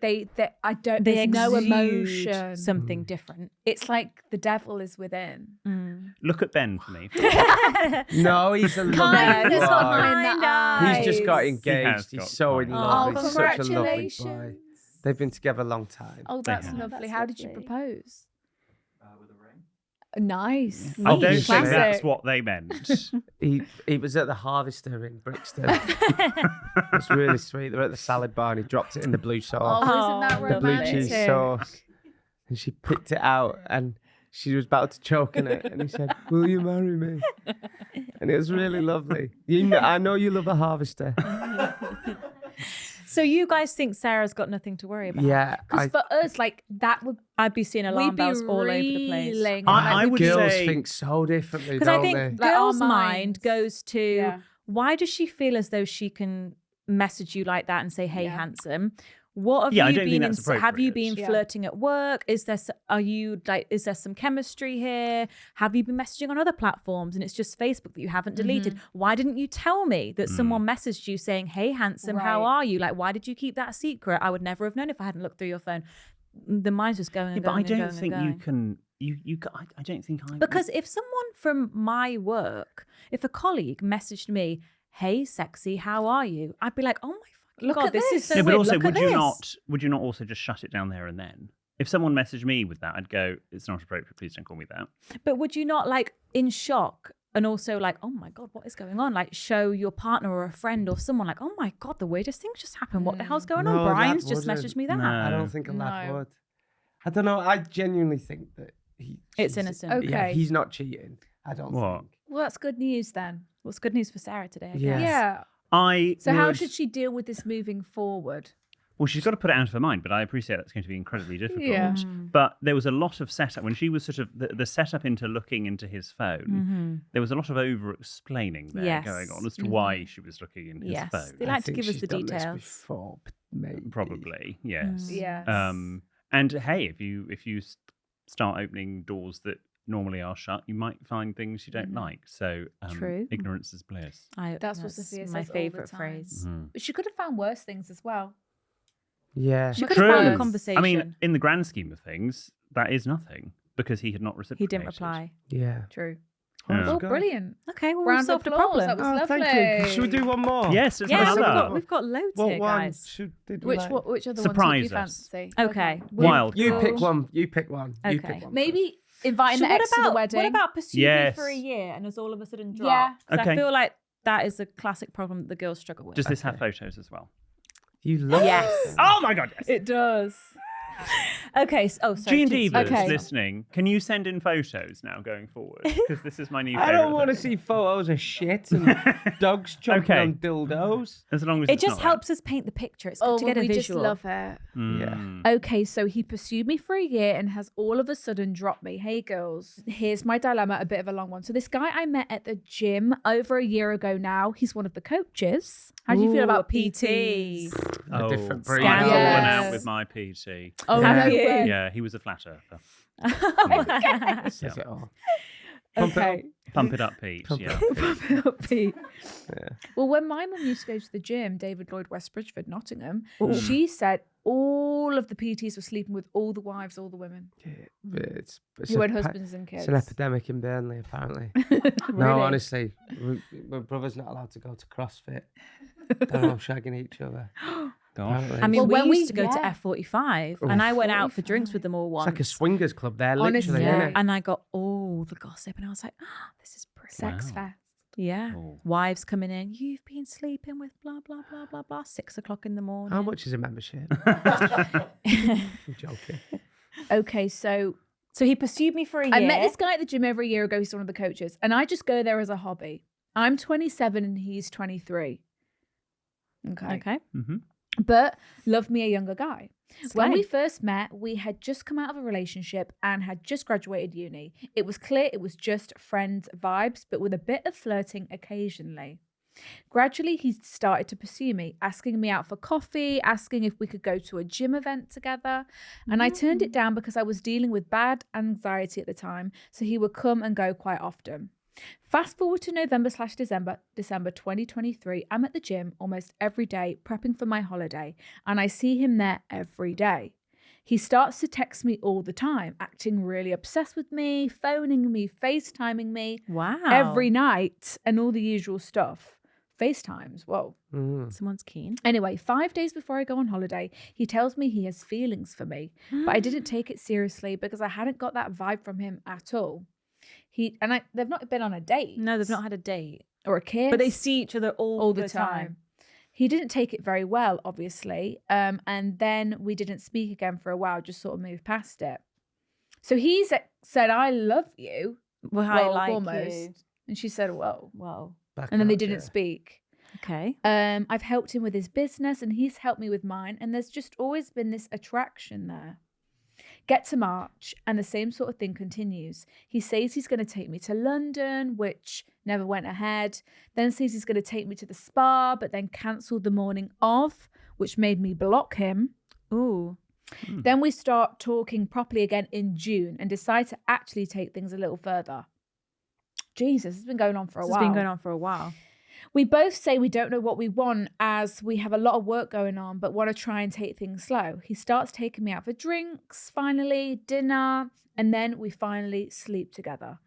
I don't, They there's no exude emotion. something different. It's like the devil is within. Look at Ben for me. No, he's a lovely Kindness boy. behind the eyes. He's just got He engaged. has He's got so in kind. love. Oh, He's such a lovely boy. congratulations. They've been together a long time. Oh, that's have. lovely. That's How did you lovely. propose? With a ring. Nice. I don't Neat. think Classic. that's what they meant. He was at the Harvester in Brixton. It's really sweet. They're at the salad bar and he dropped it in the blue sauce. Oh, isn't that Oh, the blue romantic? cheese sauce. And she picked it out and she was about to choke on it. And he said, will you marry me? And it was really lovely. I know you love a Harvester. So you guys think Sarah's got nothing to worry about? Yeah. Because for us, like that would I'd be seeing alarm we'd be bells all over the place. reeling. I Like, would girls say- think so differently, Because I don't think they? Like, our girls' mind minds. goes to Yeah. why does she feel as though she can message you like that and say, "Hey, Yeah. handsome"? What have Yeah, I you don't think been? that's Have you appropriate. been Yeah. flirting at work? Is there? Is there some chemistry here? Have you been messaging on other platforms and it's just Facebook that you haven't deleted? Why didn't you tell me that someone messaged you saying, "Hey, handsome, how Right. are you?" Like, why did you keep that a secret? I would never have known if I hadn't looked through your phone. The mind's just going Yeah, and but going I and don't going think and you going. can. I don't think I. Because if someone from my work, if a colleague messaged me, "Hey, sexy, how are you?" I'd be like, "Oh my fucking Look god, at this is this." so no, but weird. also, Look at would you this." not also just shut it down there and then? If someone messaged me with that, I'd go, "It's not appropriate. Please don't call me that." But would you not like in shock and also like, "Oh my god, what is going on?" Like show your partner or a friend or someone like, "Oh my god, the weirdest things just happened. What the hell's going No, on?" that Brian's just wouldn't. messaged me that. No. I don't think a lad No. would. I don't know. I genuinely think that It's she's- innocent. Yeah, Okay. he's not cheating. I don't What? think. well, that's good news then. What's good news for Sarah today? I Yeah. guess. Yeah. I So how would- should she deal with this moving forward? Well, she's got to put it out of her mind, but I appreciate that's going to be incredibly difficult. Yeah. But there was a lot of setup when she was sort of the setup into looking into his phone. There was a lot of over-explaining there Yes. going on as to why she was looking in his Yes. phone. They I like to think give us she's the done this details. before, maybe. Probably, yes. Yes. And hey, if you start opening doors that normally are shut, you might find things you don't like. So True. ignorance is bliss. That's what Sophia my says all the favorite time. phrase. But she could have found worse things as well. Yeah. She Much could have found a worse. conversation. I mean, in the grand scheme of things, that is nothing because he had not he reciprocated. didn't reply. Yeah. True. Yeah. Oh, good. brilliant. Okay, well, Round we've of solved a applause. problem. That was Oh, lovely. thank you. Should we do one more? Yes, it's Yes, another. we've got loads What here, one guys. did we like? Which other Surprise ones us. did you fancy? Okay. Wild You card. pick one. You pick one. You Okay. pick one. Maybe inviting So the ex to the wedding. What about pursue Yes. me for a year and has all of a sudden Yeah. dropped? 'Cause Okay. I feel like that is a classic problem that the girls struggle with. Does this have photos as well? You love Yes. Oh my god, yes. It does. Okay. Oh, sorry. G&Divas Okay. listening, can you send in photos now going forward? Because this is my new I favourite don't want to thing. see photos of shit and dogs chomping Okay. on dildos. As long as It it's just not helps us paint the picture. It's good Oh, to get a we just visual. love it. that. Yeah. Okay, so he pursued me for a year and has all of a sudden dropped me. Hey, girls, here's my dilemma, a bit of a long one. So this guy I met at the gym over a year ago now, he's one of the coaches. How do you feel Ooh, about PT? PTs? A different breed. I've fallen Yes. out with my PT. Oh, Yeah. no way. Yeah, he was a flat earther. Says it all. Okay. Pump it up, Pete. Pump it Yeah. up. Pete. Yeah. Well, when my mum used to go to the gym, David Lloyd West Bridgeford, Nottingham, she said all of the PTs were sleeping with all the wives, all the women Yeah, but it's who had a husbands and kids. It's an epidemic in Burnley, apparently. Really? No, honestly, my brother's not allowed to go to CrossFit. They're all shagging each other. Gosh. apparently. I mean, Well, we when we- used to go to yeah. F45 and I went out for drinks with them all It's once. like a swingers club there, Honestly. literally, Yeah. isn't it? And I got all the gossip and I was like, this is brilliant. Sex Wow. fest. Yeah. Oh. Wives coming in. You've been sleeping with blah, blah, blah, blah, blah. 6 o'clock in the morning. How much is a membership? I'm joking. Okay, so he pursued me for a year. I met this guy at the gym over a year ago. He's one of the coaches. And I just go there as a hobby. I'm 27 and he's 23. Okay. Mm-hmm. But loved me a younger guy. It's When fine. we first met, we had just come out of a relationship and had just graduated uni. It was clear it was just friends vibes, but with a bit of flirting occasionally. Gradually, he started to pursue me, asking me out for coffee, asking if we could go to a gym event together. And I turned it down because I was dealing with bad anxiety at the time, so he would come and go quite often. Fast forward to November/December 2023, I'm at the gym almost every day prepping for my holiday, and I see him there every day. He starts to text me all the time, acting really obsessed with me, phoning me, FaceTiming me Wow. every night, and all the usual stuff. FaceTimes, whoa. Someone's keen. Anyway, 5 days before I go on holiday, he tells me he has feelings for me, but I didn't take it seriously because I hadn't got that vibe from him at all. They've not been on a date. No, they've not had a date. Or a kiss. But they see each other all the time. He didn't take it very well, obviously. And then we didn't speak again for a while, just sort of moved past it. So he said, I love you. Well, I like almost. you. And she said, well. Well, And then they didn't speak. okay. I've helped him with his business and he's helped me with mine. And there's just always been this attraction there. Get to March and the same sort of thing continues. He says he's going to take me to London, which never went ahead. Then says he's going to take me to the spa, but then cancelled the morning of, which made me block him. Ooh. Then we start talking properly again in June and decide to actually take things a little further. Jesus, it's been going on for a while. It's been going on for a while. We both say we don't know what we want as we have a lot of work going on, but want to try and take things slow. He starts taking me out for drinks, finally, dinner, and then we finally sleep together.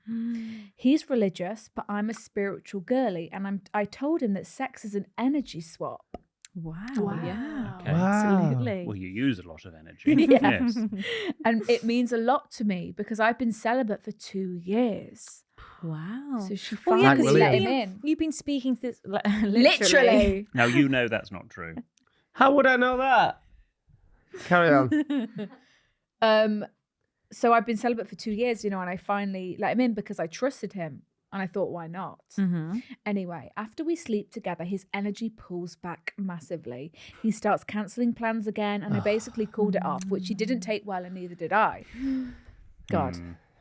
He's religious, but I'm a spiritual girly, and I told him that sex is an energy swap. Wow. Yeah. Okay. Absolutely. Well, you use a lot of energy. Yeah. Yes. And it means a lot to me because I've been celibate for 2 years. Wow. So she Well, finally yeah, Like because let William. him in. you've been speaking this Literally. Now, you know that's not true. How would I know that? Carry on. So I've been celibate for 2 years, and I finally let him in because I trusted him. And I thought, why not? Mm-hmm. Anyway, after we sleep together, his energy pulls back massively. He starts cancelling plans again, and I basically called it off, which he didn't take well, and neither did I. God.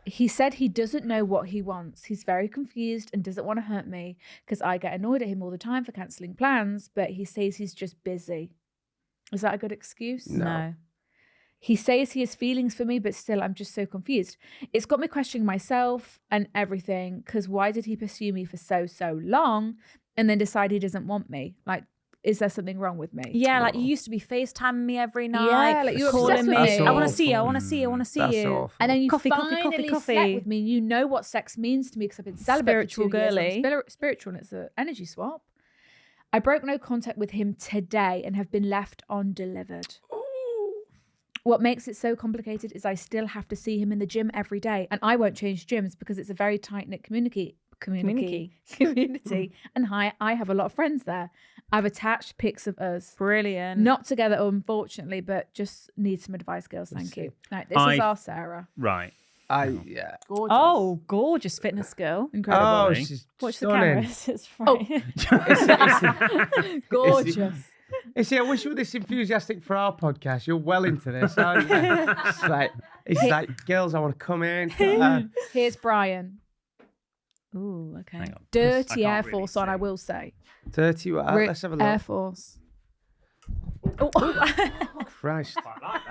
He said he doesn't know what he wants. He's very confused and doesn't want to hurt me because I get annoyed at him all the time for cancelling plans, but he says he's just busy. Is that a good excuse? No. He says he has feelings for me, but still, I'm just so confused. It's got me questioning myself and everything, because why did he pursue me for so long and then decide he doesn't want me? Like, is there something wrong with me? Yeah, like you used to be FaceTiming me every night. Yeah, like you were calling obsessed me. with me. I want to see you. I Awful. want to see you. I want to see That's you. awful. And then you Coffee, finally coffee, coffee. slept with me. You know what sex means to me because I've been celibate Spiritual for 2 years. girly. I'm spiritual, and it's an energy swap. I broke no contact with him today and have been left undelivered. What makes it so complicated is I still have to see him in the gym every day, and I won't change gyms because it's a very tight-knit community. And I have a lot of friends there. I've attached pics of us. Brilliant. Not together, unfortunately, but just need some advice, girls. Thank you. Right, this is our Sarah. Right. Yeah. Gorgeous. Oh, gorgeous fitness girl. Incredible. Oh, Lovely. she's Watch the stunning. cameras. It's right. Gorgeous. You see, I wish you were this enthusiastic for our podcast. You're well into this, aren't you? It's like, girls, I want to come in. Here's Brian. Ooh, okay. Hang on. I Dirty can't Air really Force on, see. I will say. Dirty. Let's have a look. Air Force. Christ. I like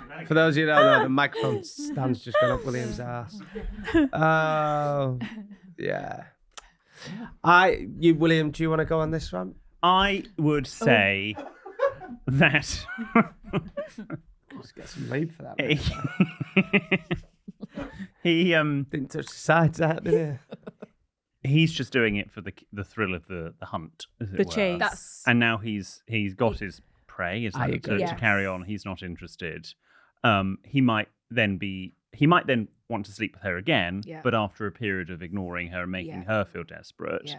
that. For those of you who don't know, the microphone stand's just gone up William's ass. Oh, yeah. William, do you want to go on this one? I would say that Let's get some lead for that. he Didn't touch the sides out, did he's just doing it for the thrill of the hunt, as it The were. chase. That's And now he's got his prey, isn't I it? agree. To Yes. carry on, he's not interested. He might then be he might then want to sleep with her again, Yeah. but after a period of ignoring her and making her feel desperate,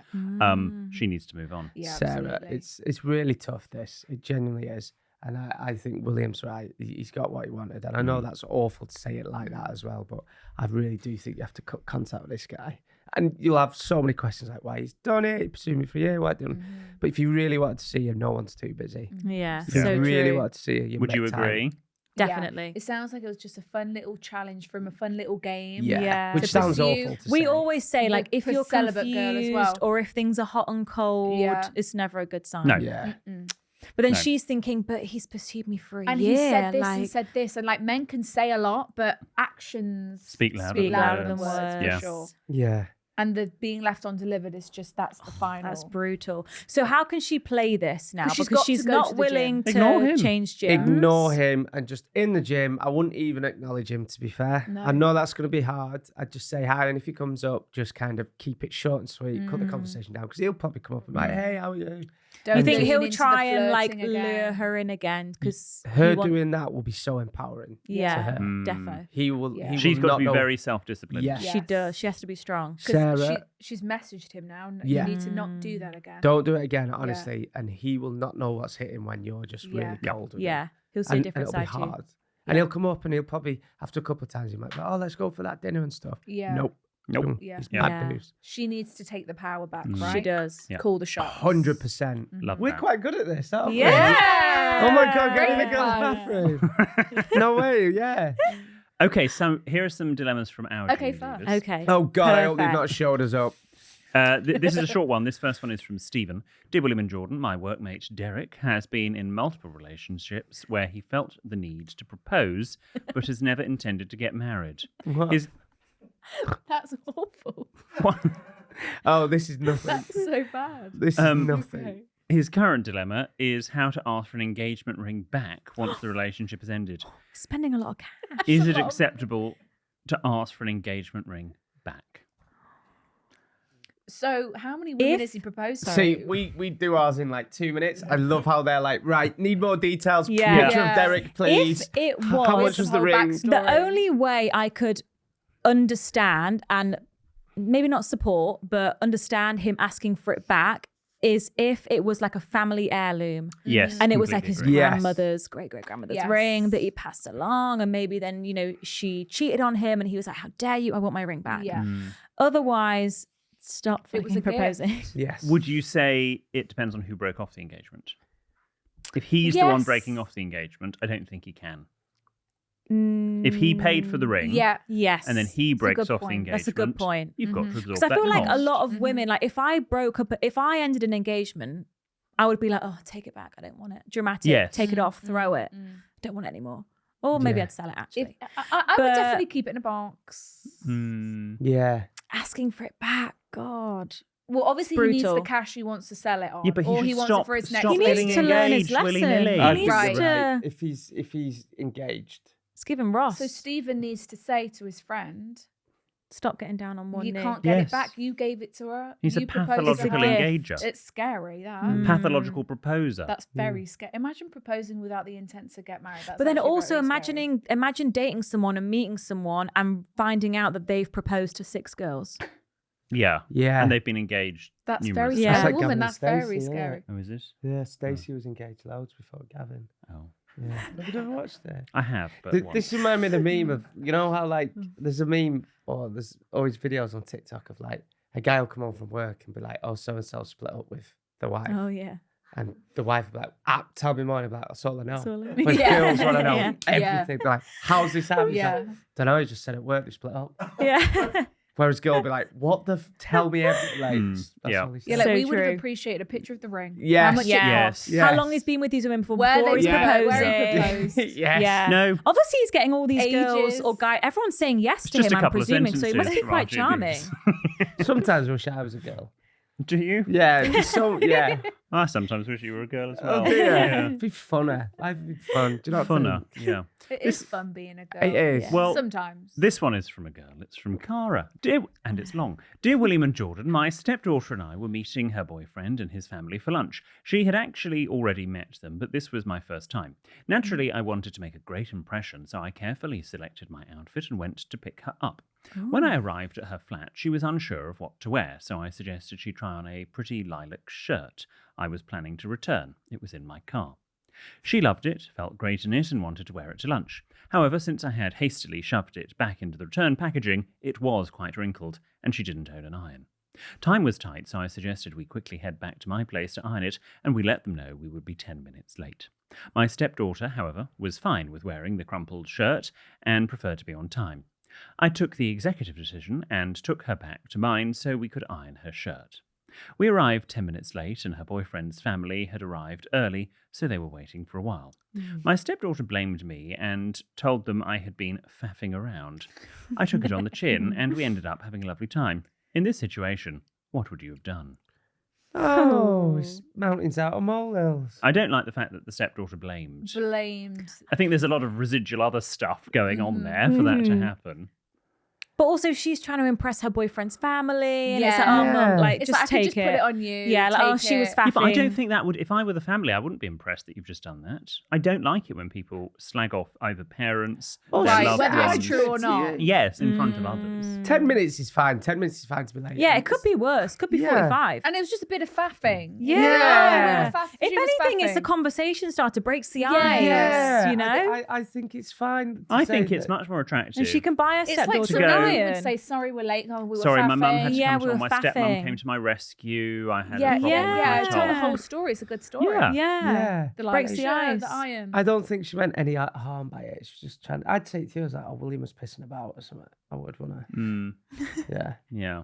she needs to move on. Yeah, Sarah, absolutely. it's really tough. It genuinely is, and I think William's right. He's got what he wanted, and I know that's awful to say it like that as well. But I really do think you have to cut contact with this guy, and you'll have so many questions like why he's done it. He pursued me for a year. Why didn't? But if you really wanted to see him, no one's too busy. Yeah, If you so really true. wanted to see him, Would you make time. agree? Definitely. It sounds like it was just a fun little challenge from a fun little game. Yeah. Which To sounds pursue- awful to We say. always say, like, The if you're celibate confused girl as well. or if things are hot and cold, Yeah. it's never a good sign. No. Yeah. But then No. she's thinking, but he's pursued me for a And year. he said this like, and said this. And like men can say a lot, but actions Speak louder speak than louder than words. words. Yeah. for sure. Yeah. And the being left undelivered is just that's the final. That's brutal. So how can she play this now? 'Cause she's Because got to she's go to not the willing gym. Ignore to him. change gyms. Ignore him and just in the gym. I wouldn't even acknowledge him, to be fair. No. I know that's going to be hard. I'd just say hi, and if he comes up, just kind of keep it short and sweet. Cut the conversation down because he'll probably come up and be like, "Hey, how are you?" Don't You think lean he'll into the try and like flirting lure again. her in again? Because Her doing that will be so empowering. to yeah, her. defo. He will. Yeah. He She's will got not to be know- very self-disciplined. Yes. She does. She has to be strong. 'Cause Sarah, she's messaged him now. And Yeah. You need to not do that again. don't do it again, honestly. And he will not know what's hitting when you're just really cold. With him. Yeah, he'll see a And different it'll be side to you. hard. And he'll come up and he'll probably, after a couple of times, he might be like, "Oh, let's go for that dinner and stuff." Yeah. Nope. Nope. Boom. Yeah. He's Yeah. mad Yeah. moves. She needs to take the power back, right? She does. Yeah. Call the shots. 100%. Love We're that. quite good at this, aren't we? Yeah. Oh my God, get in the Yeah. girls' bathroom. No way, yeah. Okay, so here are some dilemmas from our Okay, Junior first. Divas. Okay. Oh God, I hope they've Perfect. not showed us up. This is a short one. This first one is from Stephen. Dear William and Jordan, my workmate Derek has been in multiple relationships where he felt the need to propose, but has never intended to get married. What? His That's awful. Oh, this is nothing. That's so bad. This is nothing. Okay. His current dilemma is how to ask for an engagement ring back once the relationship has ended. Spending a lot of cash. Is it acceptable to ask for an engagement ring back? So, how many women If- has he proposed to? See, we do ours in like 2 minutes. I love how they're like, right, need more details. Yeah. Picture Yeah. of Derek, please. If it was, How much was the whole ring? backstory. the only way I could understand and maybe not support, but understand him asking for it back is if it was like a family heirloom. Yes. And it was like completely his agree. Yes. grandmother's great-great-grandmother's Yes. ring that he passed along. And maybe then, she cheated on him and he was like, how dare you? I want my ring back. Yeah. Otherwise, stop It was fucking a proposing. Yes. Would you say it depends on who broke off the engagement? If he's the one Yes. breaking off the engagement, I don't think he can. If he paid for the ring, Yeah. Yes. and then he a breaks good off the point. engagement, That's a good point. You've got to absorb Because I that feel like a cost. lot of women, like if I ended an engagement, I would be like, oh, take it back. I don't want it. Dramatic. Yes. Take it off, throw it. Don't want it anymore. Or maybe Yeah. I'd sell it If, actually. I would But- definitely keep it in a box. Yeah. Asking for it back. God. Well, obviously he needs the Brutal. cash he wants to sell it on, Yeah, but he or should he wants stop- it for his next stop He getting needs to learn his engaged lesson. willy-nilly. He I needs think you're to. right. If he's engaged. Let's give him Ross. So Stephen needs to say to his friend, Stop getting down on one "You knee. can't get Yes. it back. You gave it to her. He's a you proposed to pathological her." engager. It's scary. That Pathological proposer. that's very scary. Imagine proposing without the intent to get married. That's But then actually also very scary. imagine dating someone and meeting someone and finding out that they've proposed to 6 girls. Yeah. Yeah. And they've been engaged. That's numerous very Yeah. scary. That's like Woman, Gavin that's and very Stacey, yeah. scary. Oh, is it? Yeah, Stacey was engaged loads before Gavin. Oh. Yeah. Have you ever watched it? I have, but This reminded me of the meme of, you know how like there's a meme or there's always videos on TikTok of like a guy will come home from work and be like, oh, so-and-so split up with the wife. Oh yeah. And the wife will be like, tell me more. And I'll be like, that's all I know. That's all I know. When Yeah. girls want to know Yeah. everything, they're like, how's this happening? Yeah. Don't know, he just said at work they split up. Yeah. Whereas girl will be like, what the tell me everything. Like, that's yeah. all he said. Yeah, like So we would true. have appreciated a picture of the ring. Yes. How much Yeah. it Yes. cost. Yeah. How long he's been with these women for Where before they he's met, proposing. where he proposed. yes. Yeah. No. Obviously, he's getting all these girls Ages. or guys. Everyone's saying yes It's to just him, a I'm couple of presuming. So he must sentences be from quite our charming. juniors. Sometimes I wish I was a girl. Do you? Yeah. So, yeah. I sometimes wish you were a girl as well. Oh dear. Yeah. It'd be funner. Life would be fun. Do you not Funner, think? yeah. It is fun being a girl. It is. Yeah. Well, sometimes. This one is from a girl. It's from Cara. And it's long. Dear William and Jordan, my stepdaughter and I were meeting her boyfriend and his family for lunch. She had actually already met them, but this was my first time. Naturally, I wanted to make a great impression, so I carefully selected my outfit and went to pick her up. When I arrived at her flat, she was unsure of what to wear, so I suggested she try on a pretty lilac shirt I was planning to return. It was in my car. She loved it, felt great in it, and wanted to wear it to lunch. However, since I had hastily shoved it back into the return packaging, it was quite wrinkled, and she didn't own an iron. Time was tight, so I suggested we quickly head back to my place to iron it, and we let them know we would be 10 minutes late. My stepdaughter, however, was fine with wearing the crumpled shirt and preferred to be on time. I took the executive decision and took her back to mine so we could iron her shirt. We arrived 10 minutes late, and her boyfriend's family had arrived early, so they were waiting for a while. My stepdaughter blamed me and told them I had been faffing around. I took it on the chin, and we ended up having a lovely time. In this situation, what would you have done? Oh, it's mountains out of molehills. I don't like the fact that the stepdaughter blamed. Blamed. I think there's a lot of residual other stuff going on there for that to happen. But also, she's trying to impress her boyfriend's family, and it's like, Yeah. oh, mum, like, It's just like, I take could just put it on you. Yeah, like, oh, take she was it. faffing. Yeah, but I don't think that would, if I were the family, I wouldn't be impressed that you've just done that. I don't like it when people slag off either parents, Oh, their Right, loved whether ones. it's true or not. Yes, in front of others. 10 minutes is fine. 10 minutes is fine to be late. Yeah, it could be worse. Could be Yeah. 45. And it was just a bit of faffing. Yeah. She If was anything, it's the faffing. conversation starter, breaks the Yeah. ice, Yeah. you know? I think it's fine. to I say think it's that- much more attractive. And she can buy her It's like stepdaughter go- an somebody would iron. say, sorry, we're late. Oh, we were Sorry, my mum faffing. had to Yeah, come we to, were my stepmom faffing. came to my rescue. I had Yeah, a problem yeah. with Tell my the top. whole story. It's a good story. Yeah. Yeah. The Breaks lilac the shirt, ice. The iron. I don't think she meant any harm by it. She's just trying. I'd say to you, I was like, oh, William was pissing about or something. I would, wouldn't I? Mm, Yeah. yeah.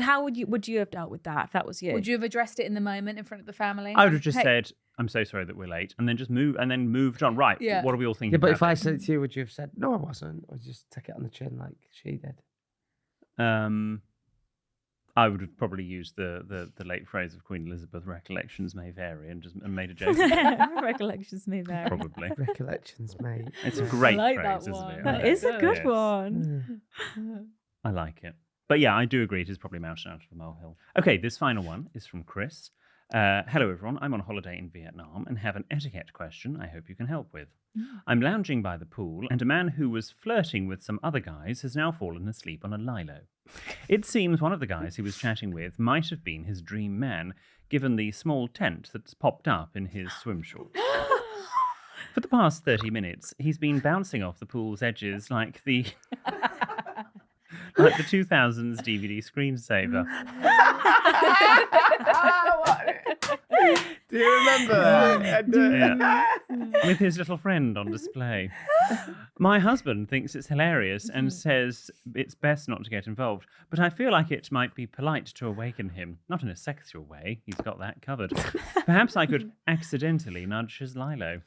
How would you have dealt with that if that was you? Would you have addressed it in the moment in front of the family? I would have just Hey, said, I'm so sorry that we're late, and then just moved on. Right. Yeah. What are we all thinking Yeah, but if about I this? said it to you, would you have said, no, I wasn't? Or just take it on the chin like she did? I would have probably used the late phrase of Queen Elizabeth, recollections may vary, and made a joke. Recollections may vary. Probably. Recollections, mate. It's a great like phrase, that isn't one. it? That is a good Yes. one. I like it. But yeah, I do agree it is probably mountain out of the molehill. Okay, this final one is from Chris. Hello, everyone. I'm on holiday in Vietnam and have an etiquette question I hope you can help with. I'm lounging by the pool, and a man who was flirting with some other guys has now fallen asleep on a lilo. It seems one of the guys he was chatting with might have been his dream man, given the small tent that's popped up in his swim shorts. For the past 30 minutes, he's been bouncing off the pool's edges like the 2000s DVD screensaver. Do you remember that? Yeah. With his little friend on display. My husband thinks it's hilarious and says it's best not to get involved, but I feel like it might be polite to awaken him. Not in a sexual way, he's got that covered. Perhaps I could accidentally nudge his lilo.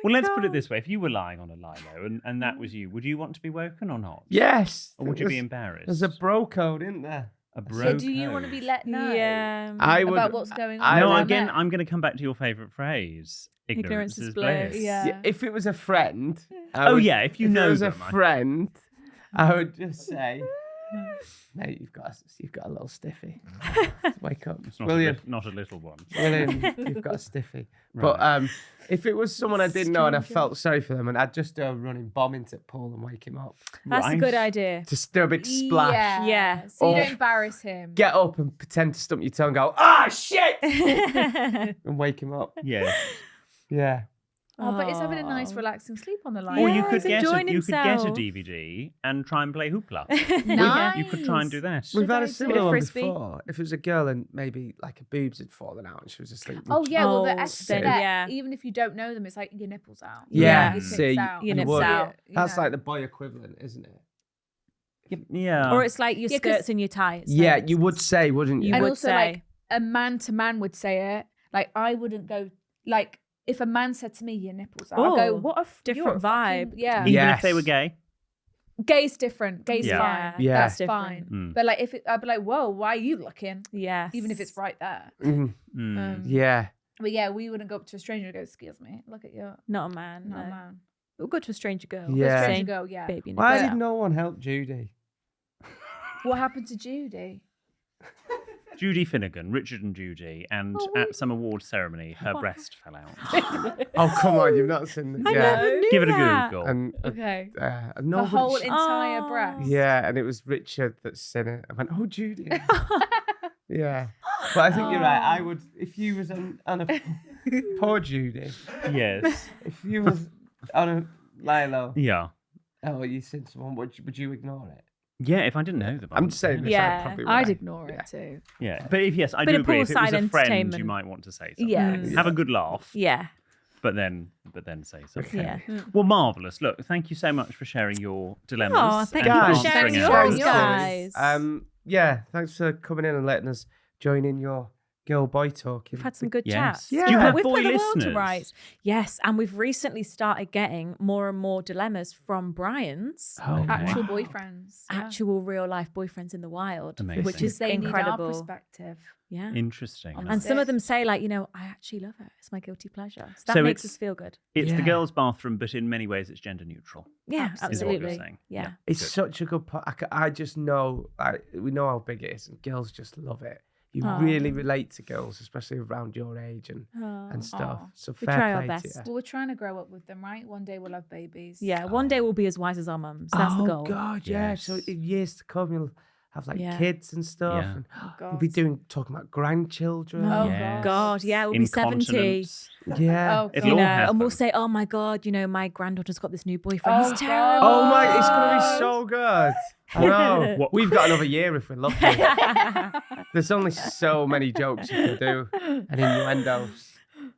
Well, let's put it this way. If you were lying on a lilo and that was you, would you want to be woken or not? Yes. Or would you be embarrassed? There's a bro code, isn't there? A bro So do you want to code. be let know Yeah. I would. about what's going on? I No, would- again, I'm going to come back to your favourite phrase. Ignorance is bliss. Yeah. If it was a friend. Oh, yeah, if you know it was them, a friend, I would just say, mate, you've got a little stiffy. Wake up. It's not, William, not a little one. William, you've got a stiffy. Right. But if it was someone I didn't know and I felt sorry for them, and I'd just do a running bomb into the pool and wake him up. That's a Right. good idea. Just do a big splash. Yeah. So you Or- don't embarrass him. Get up and pretend to stump your toe and go, ah, shit! and wake him up. Yeah. Yeah. Oh, but it's having a nice, Oh. relaxing sleep on the line. Or Yeah, you could he's get enjoying you could get a himself. DVD and try and play hoopla. Nice. You could try and do that. We've had a idea. similar one Frisbee. before. If it was a girl and maybe like her boobs had fallen out and she was asleep. Oh yeah, well the Oh, etiquette, then, yeah. even if you don't know them, it's like your nipples out. Yeah, Your see, tits out. your you nips would. out. You That's know. like the boy equivalent, isn't it? Yeah. Or it's like your Yeah, 'cause- skirts and your tights. Yeah, you would say, wouldn't you? You and would also say. like a man to man would say it. Like I wouldn't go like if a man said to me your nipples out, I'd go, Oh, what a different you're a fucking-" vibe. Yeah. Even if they Yes. were gay. Gay's different. Gay's Yeah. fine. Yeah. That's Different. fine. But like, I'd be like, whoa, why are you looking? Yes. Even if it's right there. Yeah. But yeah, we wouldn't go up to a stranger and go, excuse me, look at you. Not a man. Not no. a man. We'll go to a stranger girl. Yeah. A stranger Same go, yeah. baby in a Why bed. did no one help Judy? What happened to Judy? Judy Finnegan, Richard and Judy, and at some award ceremony, her breast fell out. Oh, come on, you've not seen it. I Yeah. never knew Give it a that. Google. And Okay. The nobody, whole entire Oh. breast. yeah, and it was Richard that's seen it. I went, oh, Judy. Yeah. But I think you're right. I would, if you was on a poor Judy, Yes. if you was on a Lilo, Yeah. oh, you seen someone, would you ignore it? Yeah, if I didn't know them. I I'm wouldn't just saying say this. Yeah, I probably I'd would. ignore it too. Yeah, but if yes, I Bit do of agree. If it was poolside a friend, you entertainment. might want to say something. Yeah. Have a good laugh, Yeah. but then say something. Yeah. Well, marvelous. Look, thank you so much for sharing your dilemmas. Oh, thank and you for answering sharing ours. yours, guys. Yeah, thanks for coming in and letting us join in your girl-boy talking. We've had some good Yes. chats. Yeah. Do you have We've boy put the world to listeners? rights. Yes, and we've recently started getting more and more dilemmas from Brian's Oh, Actual wow. boyfriends. Yeah. actual real life boyfriends in the wild, Amazing. which is they incredible. need our perspective. Yeah. Interesting. On And some of Sick. them say, like, I actually love it. It's my guilty pleasure. So that So makes it's- us feel good. It's the Yeah. girls' bathroom, but in many ways, it's gender neutral. Yeah, Absolutely. Is what you're absolutely. saying. Yeah. It's Good. such a good part. I just know, we know how big it is, and girls just love it. You Aw. really relate to girls, especially around your age and Oh. stuff. Aw. So We fair try our play to best. you. Well, we're trying to grow up with them, right? One day we'll have babies. Yeah, one day we'll be as wise as our mums. That's the goal. Oh God, yeah. So Yes. in years to come, you'll have like Yeah. kids and stuff, Yeah. and Oh, we'll God. be talking about grandchildren. Oh, Yes. God, yeah, we'll be 70. Incontinence. Yeah. Oh, It'll You all know, happen. and we'll say, "Oh my God, my granddaughter's got this new boyfriend. Oh, He's God. terrible." Oh my, it's gonna be so good. I know. What- We've got another year if we're lucky. There's only so many jokes you can do and innuendos.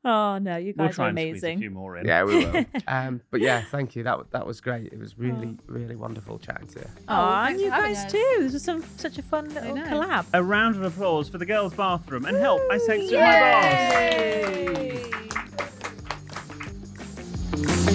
Oh no, you We'll guys try are and squeeze a amazing. few more in. Yeah, we will. But yeah, thank you. That was great. It was really, really wonderful chatting to you. Oh, and thanks you for having guys us. too. This was such a fun little know. collab. A round of applause for the girls' bathroom and help. I sexted my boss. Yay!